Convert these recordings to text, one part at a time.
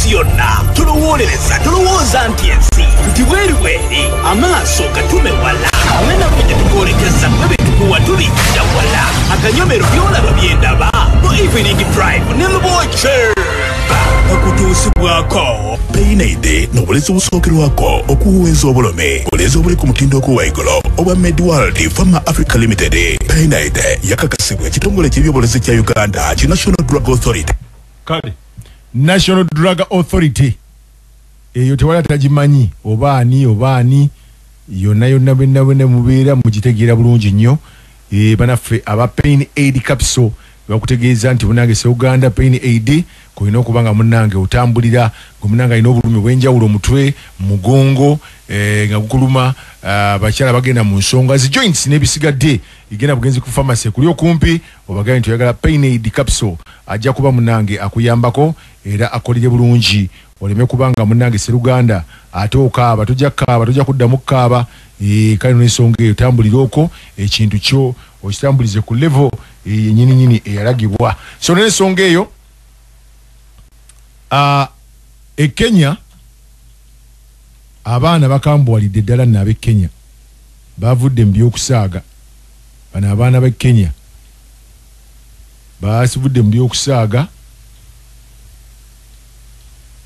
ensi yonna tuluwolereza tulowooza nti ensi nti bweri amaaso gatume wala mwena bwejja tukoolekeza mwe betukuwa tulijja wala akanyomero byolaba byendaba mu evening drive ne luboche okutuusibwako Paynaid n'obulezi obusookerwako okuweeza obulome obulezi obuli ku mutindo ogw'waigulu obwa Medworld Pharma Africa Limited. Paynaid yakakasibwa ekitongole ky'ebyobulezi kya Uganda ki National Drug Authority. Kale National Drug Authority eyo tewala tagimanyi obaani yonna bwenna mubeera mugitegeera bulungi nnyo. Banaffe aba Paynaid capsule bakutegeeza nti munange se Uganda Paynaid kulina okuba nga munange otambulira munange alina obulumi bw'enjawulo omutwe mugongo nga gukuluma bakyala bagenda mu nsonga zi joints n'ebisigadde igenda bugenzi ku pharmacy kuli okumpi obagaye nti oyagala Paynaid capsule ajja kuba munange akuyambako era akolere bulungi oleme kubanga munange se Uganda ate okaaba tojja kuddamu kaaba kale n'ensonga eyo tambulira oko ekintu kyo okitambulize ku level nyini eyalagibwa. So n'ensonga eyo Kenya abaana bakambuwalidde ddala n'ab'e Kenya bavudde mu by'okusaaga. Bano abaana b'e Kenya basivudde mu by'okusaaga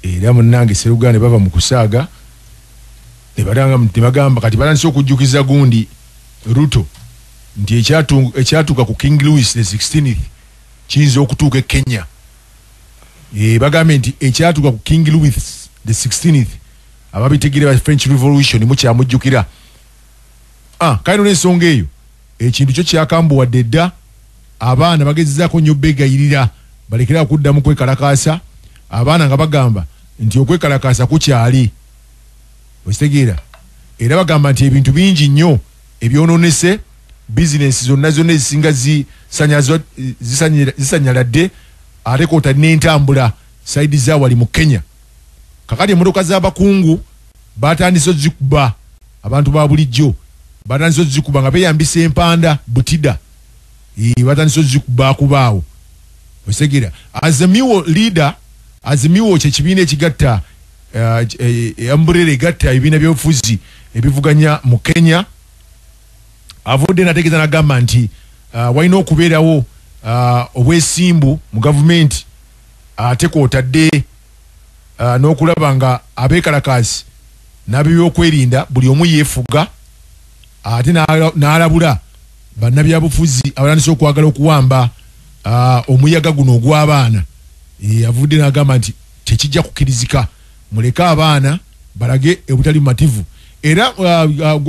era munnange se Uganda bava mu kusaaga ne bagamba kati balandise okujjukiza gundi Ruto nti ekyatuuka ku King Louis the 16th kiyinza okutuuka e Kenya. Bagambe nti ekyatuuka ku King Louis the 16th ababitegere ba French Revolution mukyamujjukira. Kale n'ensonga eyo ekintu kyo kyakambuwadde dda abaana bagezezzaako nnyo beegayirira balekera okuddamu kwekalakaasa abaana nga bagamba nti okwekalakaasa kukyali okitegeera era bagamba nti ebintu bingi nnyo ebyonoonese bizinesi zonna ezisinga zisanyaladde ate kwotalina entambula saidi za wali mu Kenya. Kakati emmotoka z'abakungu batandise ozzikuba abantu ba bulijjo batandise ozzikuba nga beeyambisa empanda butida batandise ozzikuba akubaawo osegera Azimio leader Azimio kyekibiina ekigatta umbrella egatta ebibiina by'obufuzi ebivuganya mu Kenya avudde nategeeza n'agamba nti walina okubeerawo obwesimbu mu gavumenti ate kwotadde n'okulaba nga abeekalakaasi n'ab'ebyokwerinda buli omu yeefuga ate n'alabula bannabyabufuzi abatandise okwagala okuwamba omuyaga guno ogw'abaana. Avudde n'agamba nti tekijja kukkirizika muleke abaana balage ebutali mativu era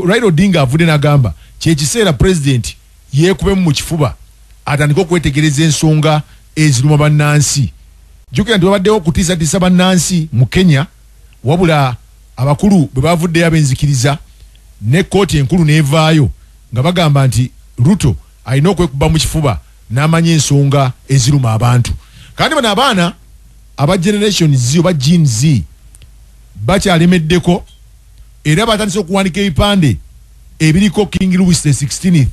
Raila Odinga avudde n'agamba kyekiseera president yeekubemu mu kifuba atandika okwetegereza ensonga eziruma bannansi. Jjukira nti babaddewo okutiisatiisa bannansi mu Kenya wabula abakulu bwe bavuddeyo ab'enzikiriza ne kkooti enkulu n'evaayo nga bagamba nti Ruto alina okwekuba mu kifuba n'amanya ensonga eziruma abantu. Kandi bano abaana aba Generation Z oba Gen Z bakyalemeddeko era batandise okuwanika ebipande ebiriko King Louis the 16th.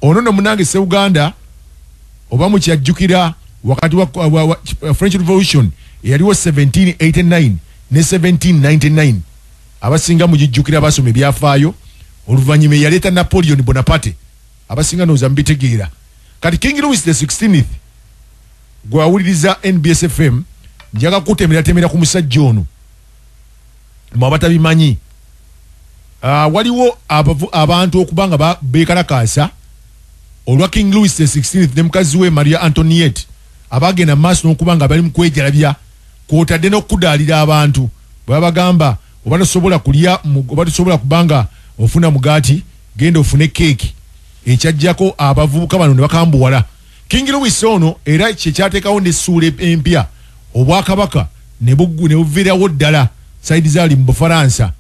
Ono no munange se Uganda oba mukyajjukira wakati wa French Revolution eyaliwo 1789 ne 1799 abasinga mujijjukira basome byafaayo oluvannyuma yaleeta Napoleon Bonaparte abasinga nooza mbitegeera. Kati King Louis the 16th gwawuliriza NBS FM njaga kutemera ku musajja ono mwabatabimanyi. Waliwo abantu okubanga beekalakaasa olwa King Louis the 16th ne mukazi we Maria Antoinette abagenda maaso n'okubanga bali mu kwejalabya kwotadde n'okudaalira abantu bwe bagamba oba tosobola kulya oba tosobola kubanga ofuna mugaati genda ofune keeki ekyajjako abavubuka bano ne bakambuwala. King Louis ono era kyekyateekawo n'essuula empya obwakabaka ne buviirawo ddala saidi zaali mu Bufaransa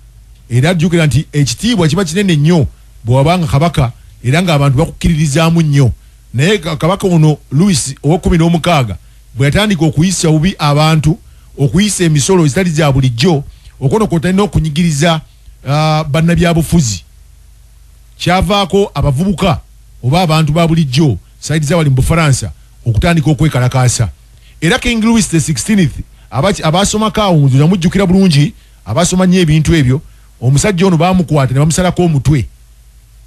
era jjukira nti ekitiibwa kiba kinene nnyo bwe wabanga kabaka era ng'abantu bakukkiririzaamu nnyo. Naye kabaka ono Louis ow'16 bwe yatandika okuyisa bubi abantu okuyisa emisolo ezitali za bulijjo okwonokota n'okunyigiriza bannabyabufuzi kyavaako abavubuka oba abantu ba bulijjo saidi za wali mu Bufaransa okutandika okwekalakaasa. Era King Louis the 16th abasoma kawunzu namujjukira bulungi abasoma nnyo ebintu ebyo omusajja ono baamukwata ne bamusalako omutwe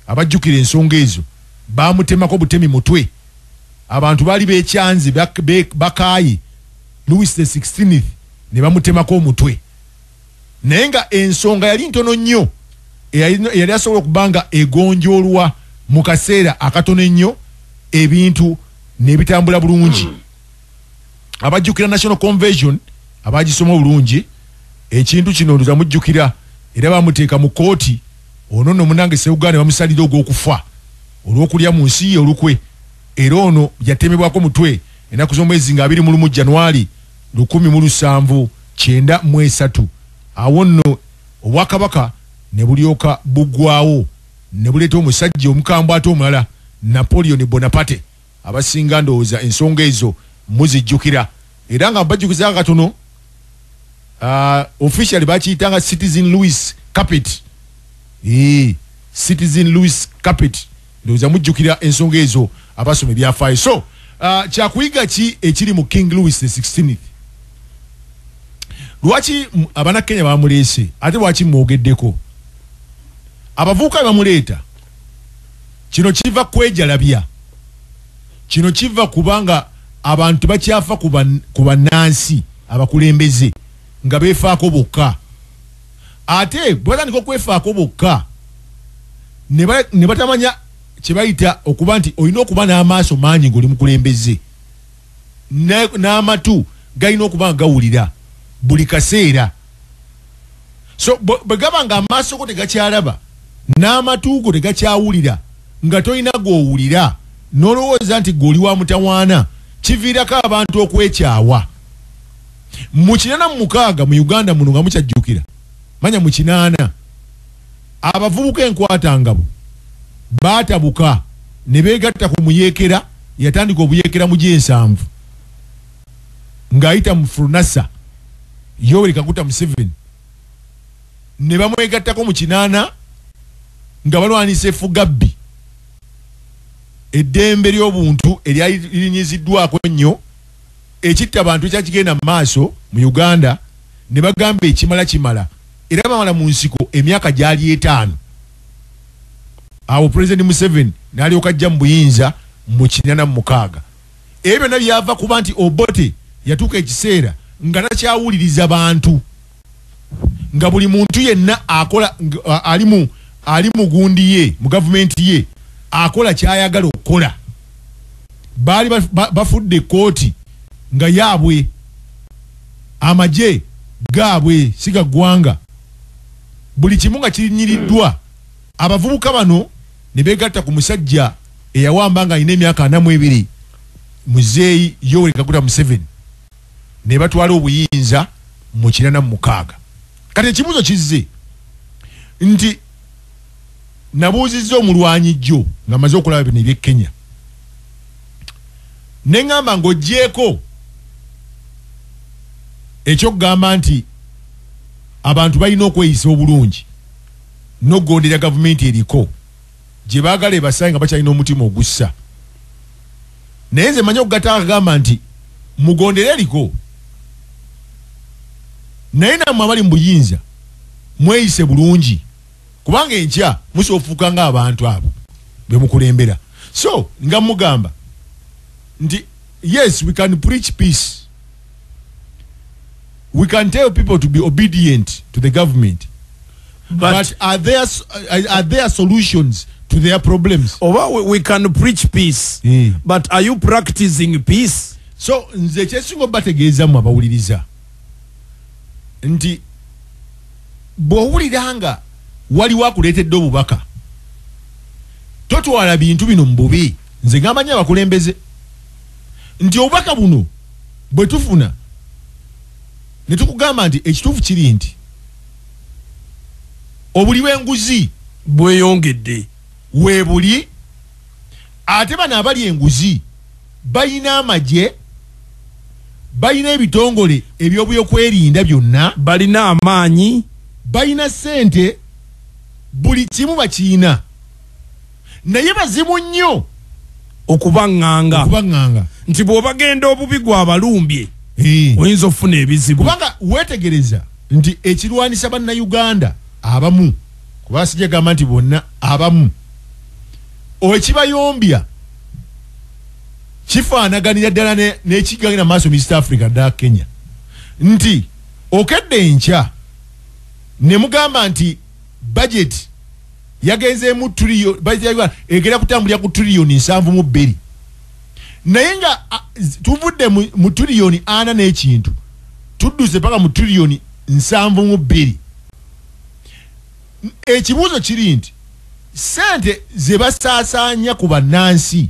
abajjukira ensonga ezo baamutemako butemi mutwe abantu baali beekyanze bakaaye Louis the 16th ne bamutemako omutwe naye nga ensonga yali ntono nnyo yali asobola okubanga egonjoolwa mu kaseera akatono ennyo ebintu nebitambula bulungi abajjukira National Convention abagisoma bulungi ekintu kino ndoza mujjukira era bamuteeka mu kooti ono no munange Uganda bamusalira ogw'okufa olw'okulya mu nsi ye olukwe era ono yatemebwako mutwe ennaku z'omwezi nga 21 January 1793 awo nno obwakabaka ne bulyoka bugwawo ne buleeta omusajja omukambwe ate omulala Napoleon Bonaparte abasinga ndowooza ensonga ezo muzijjukira era nga bajjukiza katono officially bakiyitanga Citizen Louis Capet Citizen Louis Capet ndowooza mujjukira ensonga ezo abasoma ebyafaayo so kyakuyiga ki ekiri mu King Louis the 16th lwaki Abannakenya bamuleese ate lwaki mwogeddeko abavubuka bamuleeta kino kiva kwejalabya kino kiva kubanga abantu bakyafa ku bannansi abakulembeze nga beefaako bokka ate bwatandika okwefaako bokka ne batamanya kye bayita okuba nti olina okuba n'amaaso mangi ng'oli mukulembeze n'amatu galina okuba nga gawulira buli kaseera so bwe gaba nga amaaso go tegakyalaba n'amatu go tegakyawulira nga tolina g'owulira n'olowooza nti g'oli wa mutawaana kiviirako abantu okwekyawa mu 86 mu Uganda muno nga mukyajjukira manya mu 8 abavubuka enkwatangabo baatabuka ne beegatta ku muyeekera yatandika obuyeekera mu G7 ng'ayita mu Furnasa Yoweri Kaguta Museveni ne bamwegattako mu 8 nga balwanisa effugabbi eddembe ly'obuntu eryali lirinyiziddwako ennyo ekitta abantu kyakigenda mu maaso mu Uganda ne bagamba ekimala era bamala mu nsiko emyaka gyali 5 awo President Museveni n'alyoka ajja mu buyinza mu 86 ebyo byonna byava kuba nti Obote yatuuka ekiseera nga takyawuliriza bantu nga buli muntu yenna akola ali mu gundi ye mu gavumenti ye akola kyayagala okukola baali bafudde kooti nga yaabwe amagye gaabwe siga ggwanga buli kimu nga kirinyiriddwa abavubuka bano ne beegatta ku musajja eyawamba nga alina emyaka 42 Muzeeyi Yoweri Kaguta Museveni ne batwala obuyinza mu 86 kati ekibuzo kizze nti nabuuzizza omulwanyi jjo nga maze okulaba bino eby'e Kenya ne ngamba ng'oggyeko ekyokugamba nti abantu balina okweyisa obulungi n'okugondera gavumenti eriko gye baagala ebasaye nga bakyalina omutima ogussa naye nze manye okugatta akagamba nti mugondere eriko naye nammwe abali mu buyinza mweyise bulungi kubanga enkya musofuuka ng'abantu abo be mukulembera so nga mugamba nti yes we can preach peace we can tell people to be obedient to the government but are there solutions to their problems? We can preach peace, but are you practicing peace? So nze kyesinga bategeeza mu abawuliriza nti bw'owuliranga waliwo akuleetedde obubaka totwala bintu bino mu bubi. Nze ngamba nnyo abakulembeze nti obubaka buno bwe tufuna ne tukugamba nti ekituufu kiri nti obuli bw'enguzi bweyongedde weebuli ate bano abali enguzi balina amagye balina ebitongole eby'obyokwerinda byonna balina amaanyi balina ssente buli kimu bakiyina naye bazibu nnyo okubaŋŋanga okubaŋŋanga nti bw'obagenda obubi gwa balumbye oyinza okufuna ebizibu kubanga wetegereza nti ekirwanisa bannayuganda abamu kuba sijja gamba nti bonna abamu ekibayombya kifaanaganira ddala n'ekigenda maaso mu East Africa ddala Kenya nti okedde enkya ne mugamba nti budget yagenzeemu egera kutambulira ku triliyoni 7.2 naye nga tuvudde mu triliyoni 4 n'ekintu tudduse paka mu triliyoni 7.2. Ekibuuzo kiri nti sente ze basaasaanya ku bannansi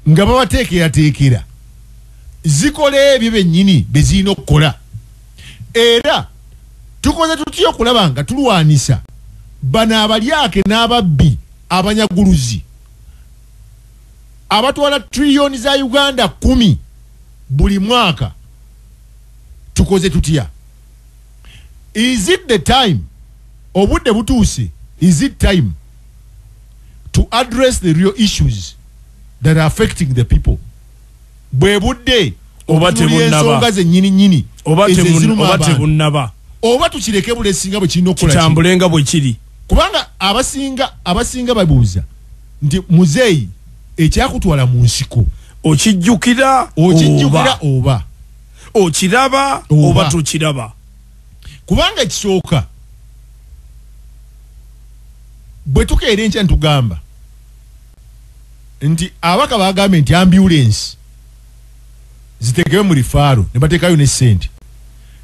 nga babateekerateekera zikola ebyo bennyini be zirina okukola era tukoze tutya okulaba nga tulwanisa bano abalyake n'ababbi abanyaguluzi abatwala triliyoni za Uganda 10 buli mwaka tukoze tutya? Is it the time obudde butuuse, is it time to address the real issues that are affecting the people? Bwe budde oba tebunnaba zennyini oba tebunnaba oba tukireke bulesinga bwe kirina okukola kitambulenga bwe kiri kubanga abasinga babuuza nti muzeeyi ekyakutwala mu nsiko okijjukira oba okiraba oba tukiraba kubanga ekisooka bwe tukeera enkya ntugamba nti abaka bagambye nti ambulance zitegewe mu lifaaro ne bateekayo ne ssente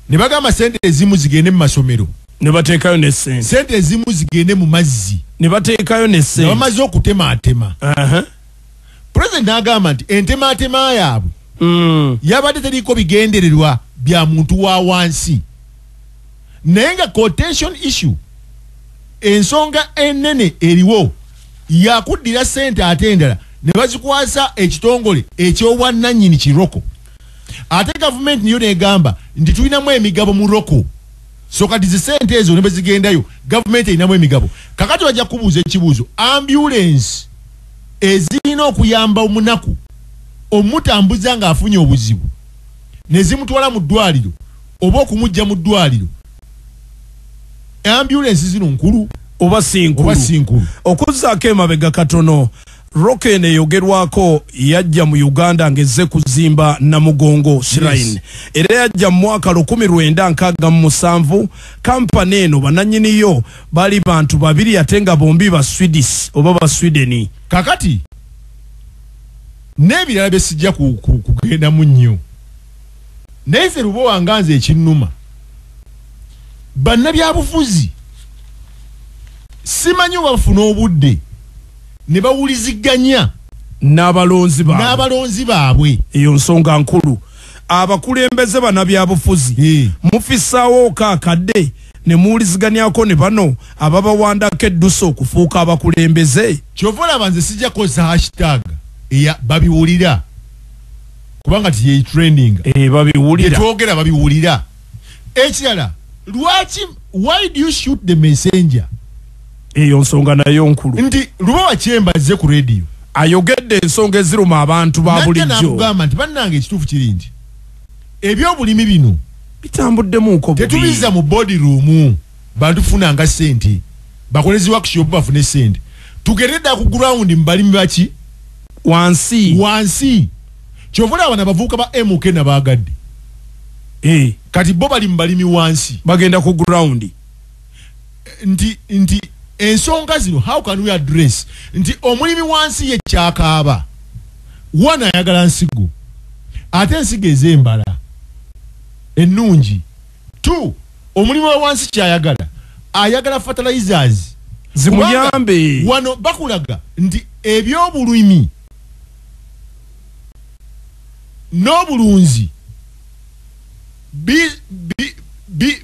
ne bagamba ssente ezimu zigende mu masomero ne bateekayo ne ssente ezimu zigende mu mazzi ne bateekayo ne ssente bamaze okutemaatema President n'agamba nti entemaatema yaabwe yabadde teriiko bigendererwa bya muntu wa wansi naye nga quotation issue ensonga ennene eriwo yakuddira ssente ate endala ne bazikwasa ekitongole eky'obwannannyini kiroko ate gavumenti niyo negamba nti tulinamu emigabo mu roko so kati zi ssente ezo ne bwe zigendayo gavumenti erinamu emigabo kakati wajja kubuuza ekibuuzo ambulance ezirina okuyamba omunaku omutambuza ng'afunye obuzibu ne zimutwala mu ddwaliro oba okumujja mu ddwaliro ambulance zino nkulu oba si nkulu okuzzaako emabega katono Roken eyogerwako yajja mu Uganda ngezze kuzimba Namugongo Shrine era yajja mu mwaka 1967 kampani eno bananyiniyo bali bantu babiri ate nga bombi ba Swedish oba ba Sweden kakati n'ebirala bye sijja kugenda mu nnyo naye ffe lubo wanganze ekinnuma bannabyabufuzi simanyi bafuna obudde ne bawuliziganya n'abalonzi baabwe eyo nsonga nkulu abakulembeze bannabyabufuzi mufisaawo kaakadde ne muwuliziganyako ne bano ababawandako eddusa okufuuka abakulembeze kyova olaba nze sijja kukozesa hashtag eya babiwulira kubanga tiye trending babiwulira twogera babiwulira ekirala lwaki why do you shoot the messenger eyo nsonga nayo nkulu nti lubawa kyembaze ku radio ayogedde ensonga eziruma abantu ba bulijjo nakugamba nti bannange ekituufu kiri nti ebyobulimi bino bitambuddemu tetubiza mu body room bantu funanga ssente bakolezi workshop bafune ssente tugeredde ku ground mbalimi baki wansi kyovula abana bavuuka ba MK nabagadde kati bo bali mbalimi wansi bagenda ku ground nti ensonga zino how can we address nti omulimi wansi ye kyakaaba wana ayagala nsigo ate ensigo ez'embala ennungi 2 omulimi wa wansi kyayagala ayagala fertilizers zimuyambe wano bakulaga nti ebyobulimi n'obulunzi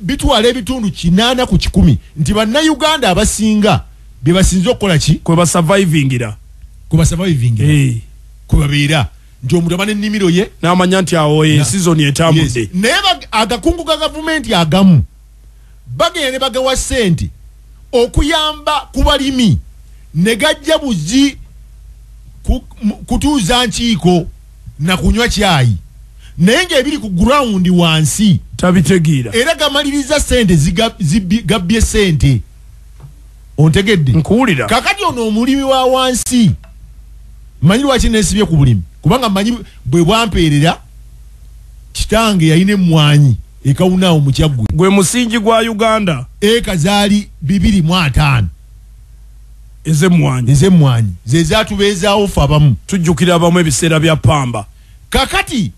bitwala ebitundu 8 ku 10 nti bannayuganda abasinga bye basinze okukola ki kwe basurvivingira kwe babeera nti omuntu aba n'ennimiro ye n'amanya nti awo season etambudde naye agakungu ga gavumenti agamu bagenda ne bagawa ssente okuyamba ku balimi ne gajja buzi kutuuza nkiiko na kunywa kyayi naye ng'ebiri ku ground wansi tabitegeera era gamaliriza sente gabbye sente ontegedde nkuwulira kakati ono omulimi wa wansi manyi lwaki nesibye ku bulimi kubanga manyi bwe bwampeerera kitange yayina emmwanyi ekawunaawo mu kyaggwe gwe musingi gwa Uganda eka zaali 205 ez'emmwanyi ze zaatubeezaawo fe abamu tujjukira abamu ebiseera bya pamba kakati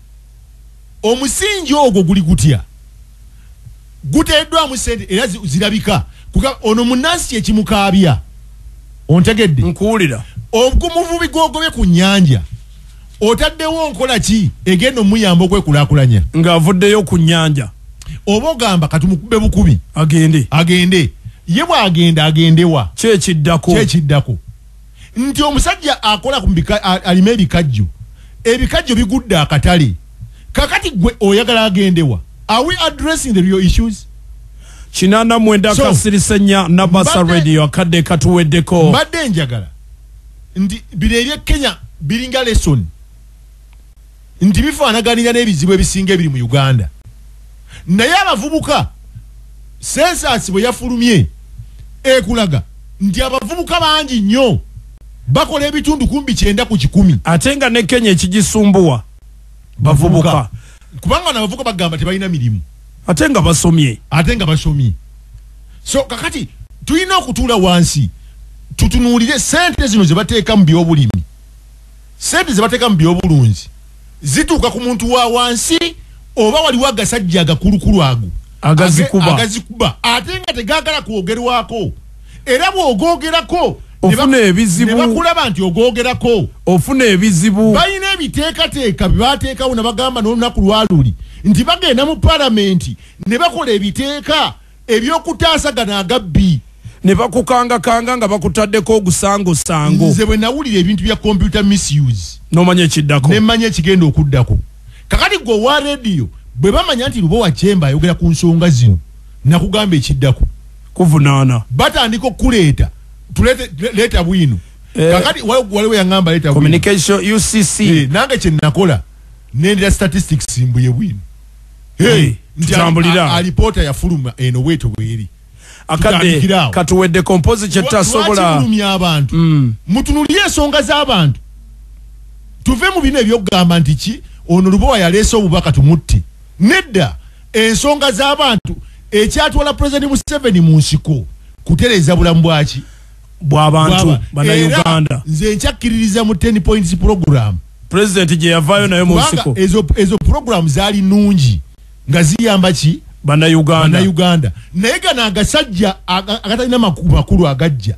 omusingi ogwo guli gutya guteeddwamu sente era zirabika kuka ono munansi ekimukaabya ontegedde nkuwulira ogumuvubi gwogobye ku nnyanja otaddewo nkola ki egenda omuyamba okwekulaakulanya ng'avuddeyo ku nnyanja oba ogamba katumukube bukubi agende ye bw'agenda agendewa kyekiddako nti omusajja akola alima ebikajjo bigudde akatale kakati gwe oyagala agendewa. Are we addressing the real issues? Chinana mwenda kasirisenya Nabasa Radio akadde katuweddeko mbadde njagala ndi birerye Kenya biringa lesson nti bifaanaganira n'ebizibu ebisinga ebiri mu Uganda naye abavubuka census bwe yafulumye ekulaga nti abavubuka bangi nnyo bakola ebitundu 9 ku 10 ate nga ne Kenya ekigisumbuwa bavubuka kubanga n'abavubuka bagamba tebalina mirimu ate nga basomye so kakati tulina okutuula wansi tutunuulire sente zino ze bateeka mu byobulimi sente ze bateeka mu byobulunzi zituuka ku muntu wa wansi oba waliwo agasajja agakulukulu ago agazikuba ate nga tegaagala kwogerwako era bw'ogoogerako ofuna ebizibu ne bakulaba nti ogoogerako ofuna ebizibu balina ebiteekateeka bye baateekawo ne bagamba n'olunaku lwaluli nti bagenda mu palamenti ne bakola ebiteeka ebyokutaasagana agabbi ne bakukangakanga nga bakutaddeko ogusangosango nze bwe nawulira ebintu bya computer misuse n'omanya ekiddako ne mmanya ekigenda okuddako kakati gwe wa rediyo bwe bamanya nti Lubowa Chemba ayogera ku nsonga zino nakugamba ekiddako kuvunaana batandika okuleeta tuleta bwino kakati waliwo yangamba leta communication UCC nange kye nakola nendera statistics mbuye bwino ntambulira alipota ya fuluma eno weto bweri akade katuwedde compose kyetasobola mulumya abantu mutunuliye ensonga z'abantu tuve mu bino ebyogamba nti ki ono Lubowa yaleese obubaka tumutte nedda ensonga z'abantu ekyatwala President Museveni mu nsiko kutereza bulamu bwaki bw'abantu bana Uganda nze nchakkiririza mu 10 points program president je yavayo nayo mu nsiko ezo program zali nungi nga ziyamba ki bana Uganda naye gana agasajja agatalina makulu agajja